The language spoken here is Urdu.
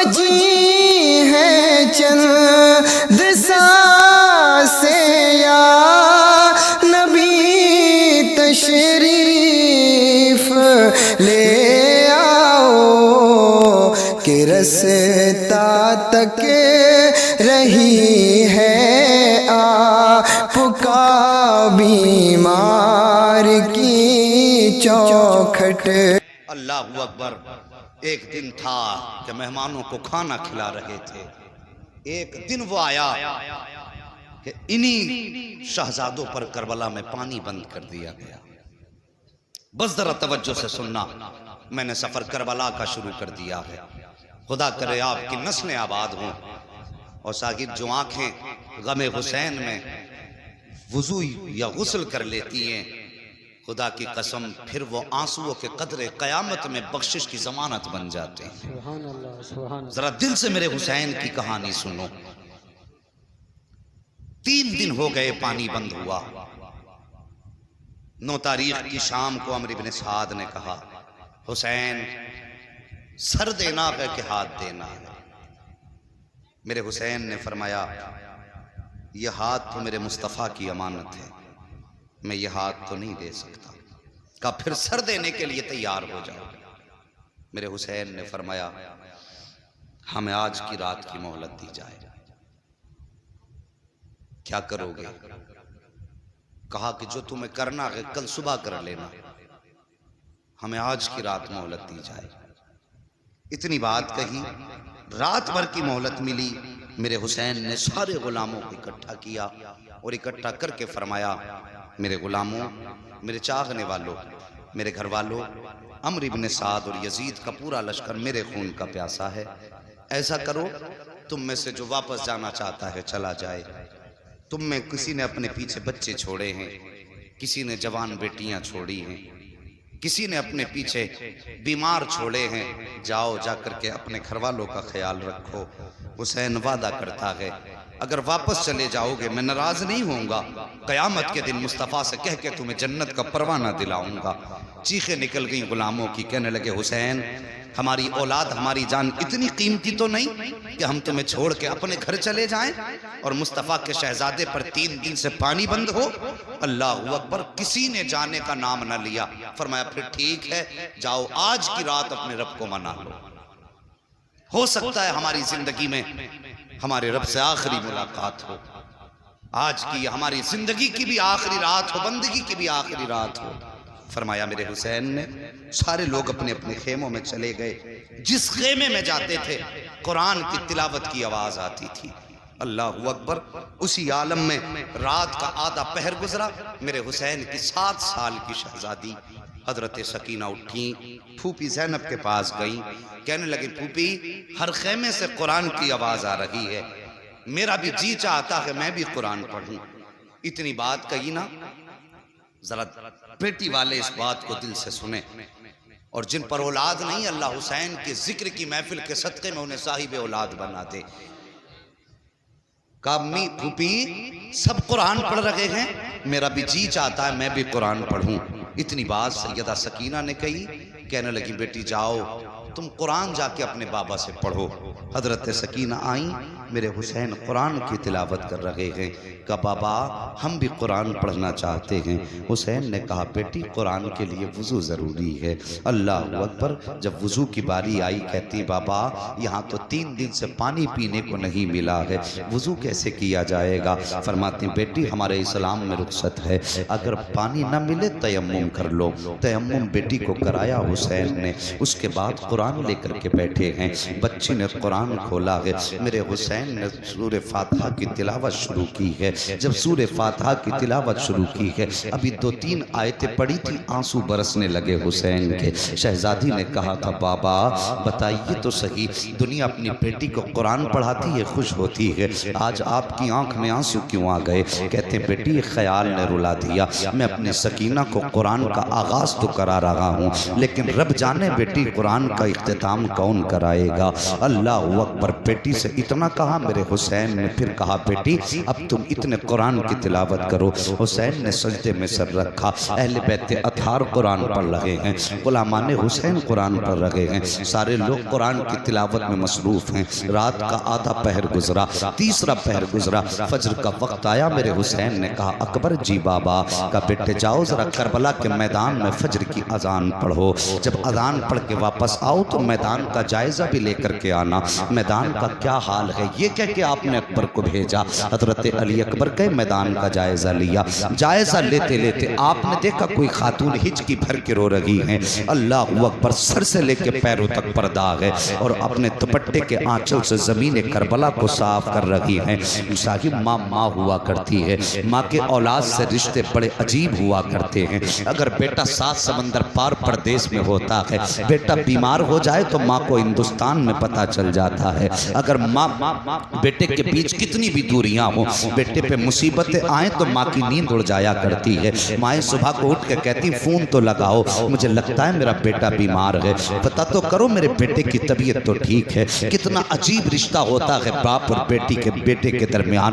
بچی ہے چند سانسیں یا نبی تشریف لے آؤ کہ رستا تک رہی ہے آپ کا بیمار کی چوکھٹ۔ اللہ اکبر۔ ایک دن تھا کہ مہمانوں کو کھانا کھلا رہے تھے۔ ایک دن وہ آیا کہ انہی شہزادوں پر کربلا میں پانی بند کر دیا گیا۔ بس ذرا توجہ سے سننا، میں نے سفر کربلا کا شروع کر دیا ہے۔ خدا کرے آپ کی نسلیں آباد ہوں، اور ساکت جو آنکھیں غم حسین میں وضو یا غسل کر لیتی ہیں، خدا کی قسم پھر وہ آنسوؤں کے قطرے قیامت میں بخشش کی ضمانت بن جاتے ہیں۔ سبحان اللہ، سبحان اللہ۔ ذرا دل سے میرے حسین کی کہانی سنو۔ 3 دن ہو گئے پانی بند ہوا۔ 9 تاریخ کی شام کو عمرو بن سعد نے کہا، حسین سر دینا ہے کہ ہاتھ دینا ہے؟ میرے حسین نے فرمایا، یہ ہاتھ تو میرے مصطفیٰ کی امانت ہے، میں یہ ہاتھ تو نہیں دے سکتا۔ کہا پھر سر دینے کے لیے تیار ہو جاؤ۔ میرے حسین نے فرمایا، ہمیں آج کی رات کی مہلت دی جائے۔ کیا کرو گے؟ کہا کہ جو تمہیں کرنا ہے کل صبح کر لینا، ہمیں آج کی رات مہلت دی جائے۔ اتنی بات کہی، رات بھر کی مہلت ملی۔ میرے حسین نے سارے غلاموں کو اکٹھا کیا اور اکٹھا کر کے فرمایا، میرے غلاموں، میرے چاہنے والوں، میرے گھر والوں، عمرو بن سعد اور یزید کا پورا لشکر میرے خون کا پیاسا ہے۔ ایسا کرو، تم میں سے جو واپس جانا چاہتا ہے چلا جائے۔ تم میں کسی نے اپنے پیچھے بچے چھوڑے ہیں، کسی نے جوان بیٹیاں چھوڑی ہیں، کسی نے اپنے پیچھے بیمار چھوڑے ہیں، جاؤ جا کر کے اپنے گھر والوں کا خیال رکھو۔ حسین وعدہ کرتا ہے، اگر واپس چلے جاؤ گے میں ناراض نہیں ہوں گا، قیامت کے دن مصطفیٰ سے کہہ کے تمہیں جنت کا پروانہ دلاؤں گا۔ چیخیں نکل گئیں غلاموں کی، کہنے لگے حسین ہماری اولاد ہماری جان اتنی قیمتی تو نہیں کہ ہم تمہیں چھوڑ کے اپنے گھر چلے جائیں اور مصطفیٰ کے شہزادے پر 3 دن سے پانی بند ہو۔ اللہ اکبر، کسی نے جانے کا نام نہ لیا۔ فرمایا پھر ٹھیک ہے، جاؤ آج کی رات اپنے رب کو منا لو۔ ہو سکتا ہے ہماری زندگی میں ہمارے رب سے آخری ملاقات ہو، آج کی ہماری زندگی کی بھی آخری رات ہو، بندگی کی بھی آخری رات ہو۔ فرمایا میرے حسین نے، سارے لوگ اپنے اپنے خیموں میں چلے گئے۔ جس خیمے میں جاتے تھے قرآن کی تلاوت کی آواز آتی تھی۔ اللہ اکبر، اسی عالم میں رات کا آدھا پہر گزرا۔ میرے حسین کی 7 سال کی شہزادی حضرت سکینہ اٹھیں، پھوپھی زینب کے پاس گئیں، کہنے لگی پھوپھی ہر خیمے سے قرآن کی آواز آ رہی ہے، میرا بھی جی چاہتا ہے میں بھی قرآن پڑھوں۔ اتنی بات کہی نا، ذرا بیٹی والے اس بات کو دل سے سنیں، اور جن پر اولاد نہیں اللہ حسین کے ذکر کی محفل کے صدقے میں انہیں صاحب اولاد بنا دے۔ کہا امی پھوپھی سب قرآن پڑھ رہے ہیں، میرا بھی جی چاہتا ہے میں بھی قرآن پڑھوں۔ اتنی بات سیدہ سکینہ نے کہی، کہنے لگی بیٹی جاؤ تم قرآن جا کے اپنے بابا سے پڑھو۔ حضرت سکینہ آئیں، میرے حسین قرآن کی تلاوت کر رہے ہیں۔ کہا بابا ہم بھی قرآن پڑھنا چاہتے ہیں۔ حسین نے کہا بیٹی قرآن کے لیے وضو ضروری ہے۔ اللہ اکبر، جب وضو کی باری آئی کہتی بابا یہاں تو 3 دن سے پانی پینے کو نہیں ملا ہے، وضو کیسے کیا جائے گا؟ فرماتی بیٹی ہمارے اسلام میں رخصت ہے، اگر پانی نہ ملے تیمم کر لو۔ تیمم بیٹی کو کرایا حسین نے، اس کے بعد قرآن لے کر کے بیٹھے ہیں۔ بچی نے قرآن کھولا ہے، میرے حسین نے سورہ فاتحہ کی تلاوت شروع کی ہے۔ جب سورہ فاتحہ کی تلاوت شروع کی ہے، ابھی 2-3 آیتیں پڑھی تھی، آنسو برسنے لگے حسین کے۔ شہزادی نے کہا تھا بابا بتائیے تو صحیح، دنیا اپنی بیٹی کو قرآن پڑھاتی ہے خوش ہوتی ہے، آج آپ کی آنکھ میں آنسو کیوں آ گئے؟ کہتے ہیں بیٹی خیال نے رلا دیا، میں اپنے سکینہ کو قرآن کا آغاز تو کرا رہا ہوں، لیکن رب جانے بیٹی قرآن کا اختتام کون کرائے گا؟ اللہ اکبر۔ بیٹی سے اتنا کہا، میرے حسین نے پھر کہا بیٹی اب تم اتنے قرآن کی تلاوت کرو۔ حسین نے سجدے میں سر رکھا۔ اہل بیت اطہار قرآن پڑھ رہے ہیں، غلامان حسین قرآن پڑھ رہے ہیں، سارے لوگ قرآن کی تلاوت میں مصروف ہیں۔ رات کا آدھا پہر گزرا، تیسرا پہر گزرا، فجر کا وقت آیا۔ میرے حسین نے کہا اکبر جی بابا کا بیٹے جاؤ ذرا کربلا کے میدان میں فجر کی اذان پڑھو، جب اذان پڑھ کے واپس آؤ تو میدان کا جائزہ بھی لے کر کے آنا، میدان کا کیا حال ہے۔ یہ کہہ کے آپ نے اکبر کو بھیجا۔ حضرت علی اکبر کے میدان کا جائزہ لیا۔ جائزہ لیتے لیتے آپ نے دیکھا کوئی خاتون ہچکی بھر کے رو رہی ہیں۔ اللہ اکبر، سر سے لے کے پیروں تک پر داغ ہے اور اپنے دوپٹے کے آنچل سے زمین کربلا کو صاف کر رہی ہیں۔ صاحب ماں ماں ہوا کرتی ہے، ماں کے اولاد سے رشتے بڑے عجیب ہوا کرتے ہیں۔ اگر بیٹا 7 سمندر پار پردیس میں ہوتا ہے، بیٹا بیمار ہو جائے تو ماں کو ہندوستان میں پتہ چل جاتا ہے۔ اگر ماں بیٹے کے بیچ کتنی بھی دوریاں ہوں، بیٹے پہ مصیبتیں آئیں تو ماں کی نیند اڑ جایا کرتی ہے۔ مائیں صبح کو اٹھ کے کہتی فون تو لگاؤ، مجھے لگتا ہے میرا بیٹا بیمار ہے، پتہ تو کرو میرے بیٹے کی طبیعت تو ٹھیک ہے۔ کتنا عجیب رشتہ ہوتا ہے باپ اور بیٹے کے درمیان۔